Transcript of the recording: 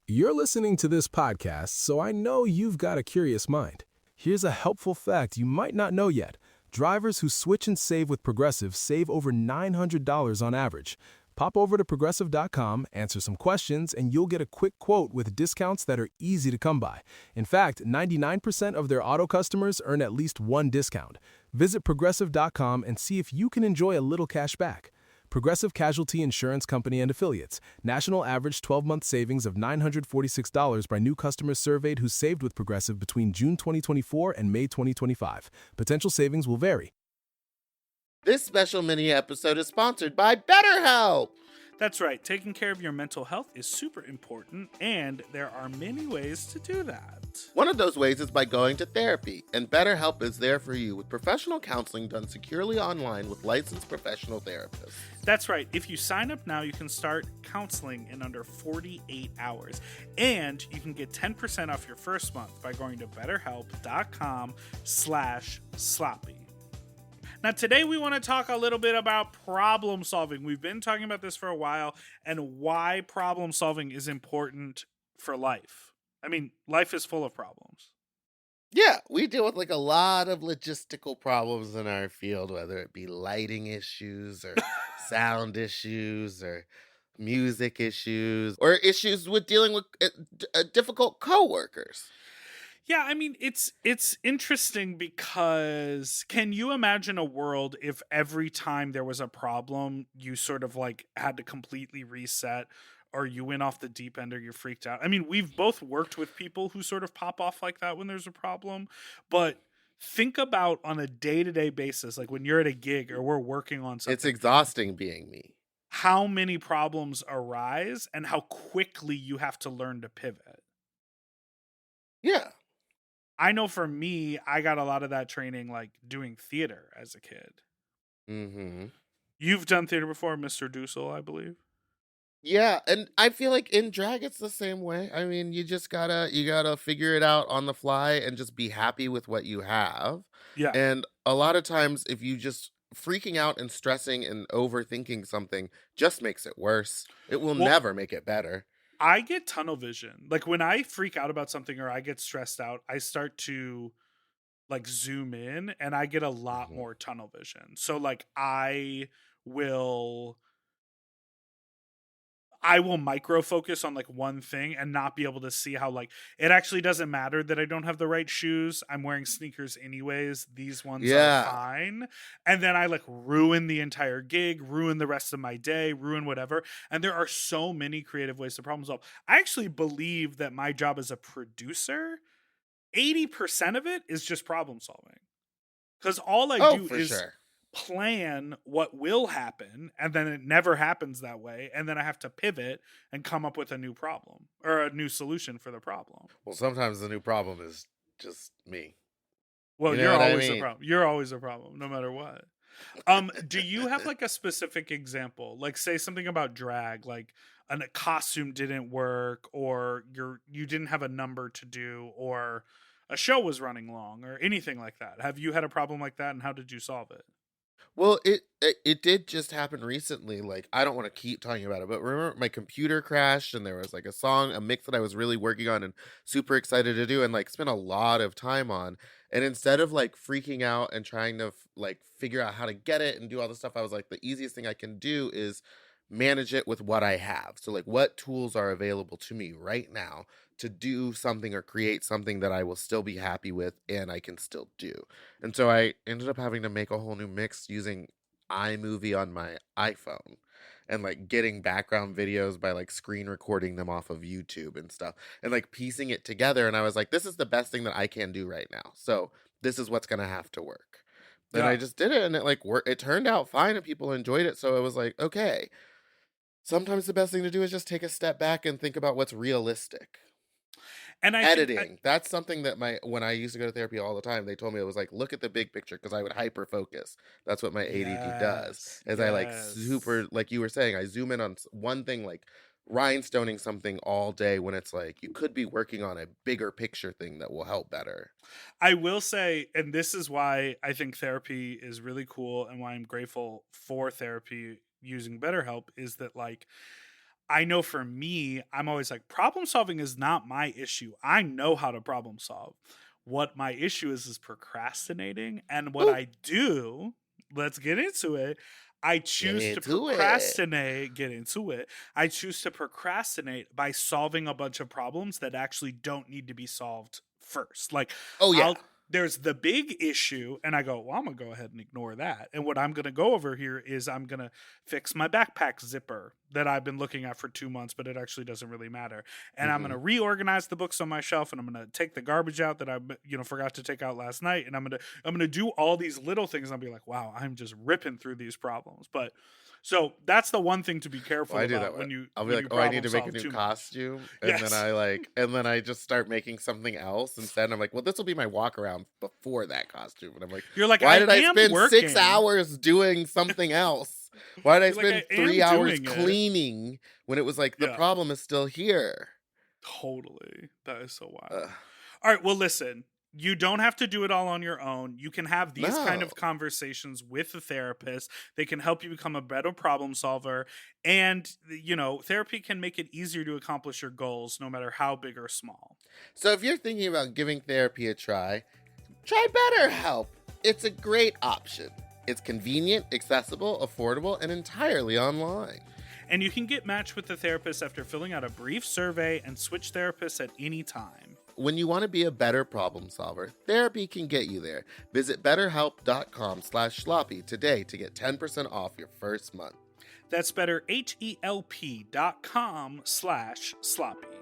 You're listening to this podcast, so I know you've got a curious mind. Here's a helpful fact you might not know yet. Drivers who switch and save with Progressive save over $900 on average. Pop over to Progressive.com, answer some questions, and you'll get a quick quote with discounts that are easy to come by. In fact, 99% of their auto customers earn at least one discount. Visit Progressive.com and see if you can enjoy a little cash back. Progressive Casualty Insurance Company and Affiliates. National average 12-month savings of $946 by new customers surveyed who saved with Progressive between June 2024 and May 2025. Potential savings will vary. This special mini episode is sponsored by Betterhelp. That's right. Taking care of your mental health is super important, and there are many ways to do that. One of those ways is by going to therapy, and BetterHelp is there for you with professional counseling done securely online with licensed professional therapists. That's right. If you sign up now, you can start counseling in under 48 hours, and you can get 10% off your first month by going to betterhelp.com/sloppy. Now, today we want to talk a little bit about problem solving. We've been talking about this for a while and why problem solving is important for life. I mean, life is full of problems. Yeah, we deal with like a lot of logistical problems in our field, whether it be lighting issues or sound issues or music issues or issues with dealing with difficult coworkers. Yeah, I mean, it's interesting because can you imagine a world if every time there was a problem, you sort of like had to completely reset or you went off the deep end or you're freaked out? I mean, we've both worked with people who sort of pop off like that when there's a problem, but think about on a day-to-day basis, like when you're at a gig or we're working on something. It's exhausting being me. How many problems arise and how quickly you have to learn to pivot. Yeah. I know for me, I got a lot of that training like doing theater as a kid. Mm-hmm. You've done theater before, Mr. Dussel, I believe. Yeah, and I feel like in drag it's the same way. I mean, you gotta figure it out on the fly and just be happy with what you have. Yeah. And a lot of times if you just freaking out and stressing and overthinking something just makes it worse. It will never make it better. I get tunnel vision. Like when I freak out about something or I get stressed out, I start to like zoom in and I get a lot more tunnel vision. So like I will micro focus on like one thing and not be able to see how like it actually doesn't matter that I don't have the right shoes. I'm wearing sneakers anyways. These ones are fine. And then I like ruin the entire gig, ruin the rest of my day, ruin whatever. And there are so many creative ways to problem solve. I actually believe that my job as a producer, 80% of it is just problem solving. Because all I do is plan what will happen, and then it never happens that way, and then I have to pivot and come up with a new problem or a new solution for the problem. Well, sometimes the new problem is just me. Well, you're always a problem. You're always a problem, no matter what. Do you have like a specific example? Like say something about drag, like a costume didn't work, or you didn't have a number to do, or a show was running long, or anything like that. Have you had a problem like that, and how did you solve it? Well, it did just happen recently. Like, I don't want to keep talking about it, but remember my computer crashed and there was like a mix that I was really working on and super excited to do and like spent a lot of time on. And instead of like freaking out and trying to like figure out how to get it and do all the stuff, I was like, the easiest thing I can do is manage it with what I have. So like what tools are available to me right now to do something or create something that I will still be happy with and I can still do. And so I ended up having to make a whole new mix using iMovie on my iPhone and like getting background videos by like screen recording them off of YouTube and stuff and like piecing it together. And I was like, this is the best thing that I can do right now. So this is what's going to have to work. Then I just did it and it like worked. It turned out fine and people enjoyed it. So it was like, okay, sometimes the best thing to do is just take a step back and think about what's realistic. And editing. That's something that when I used to go to therapy all the time, they told me it was like, look at the big picture because I would hyper focus. That's what my ADD does. I like super, like you were saying, I zoom in on one thing, like rhinestoning something all day when it's like you could be working on a bigger picture thing that will help better. I will say, and this is why I think therapy is really cool and why I'm grateful for therapy using BetterHelp, is that like I know for me, I'm always like, problem solving is not my issue. I know how to problem solve. What my issue is procrastinating. And what Ooh, I do, let's get into it. I get choose to into it. procrastinate, get into it. I choose to procrastinate by solving a bunch of problems that actually don't need to be solved first. Like, Oh, yeah. there's the big issue, and I go, well, I'm going to go ahead and ignore that. And what I'm going to go over here is I'm going to fix my backpack zipper that I've been looking at for 2 months, but it actually doesn't really matter. And I'm going to reorganize the books on my shelf, and I'm going to take the garbage out that I forgot to take out last night, and I'm going to do all these little things, and I'll be like, wow, I'm just ripping through these problems. But so that's the one thing to be careful I do about that when you. I'll be when like, you oh, I need to make a problem new solve too much. costume, and Yes. then I just start making something else instead. I'm like, well, this will be my walk around before that costume, and I'm like, You're like, why did I am spend 6 working. hours doing something else? Why did I You're like, spend I am 3 hours doing it. cleaning when it was like the Yeah. problem is still here? Totally. That is so wild. Ugh. All right. Well, listen, you don't have to do it all on your own. You can have these kind No. of conversations with a therapist. They can help you become a better problem solver. And, therapy can make it easier to accomplish your goals, no matter how big or small. So if you're thinking about giving therapy a try Betterhelp. It's a great option. It's convenient, accessible, affordable, and entirely online. And you can get matched with a therapist after filling out a brief survey and switch therapists at any time. When you want to be a better problem solver, therapy can get you there. Visit betterhelp.com/sloppy today to get 10% off your first month. That's betterhelp.com/sloppy.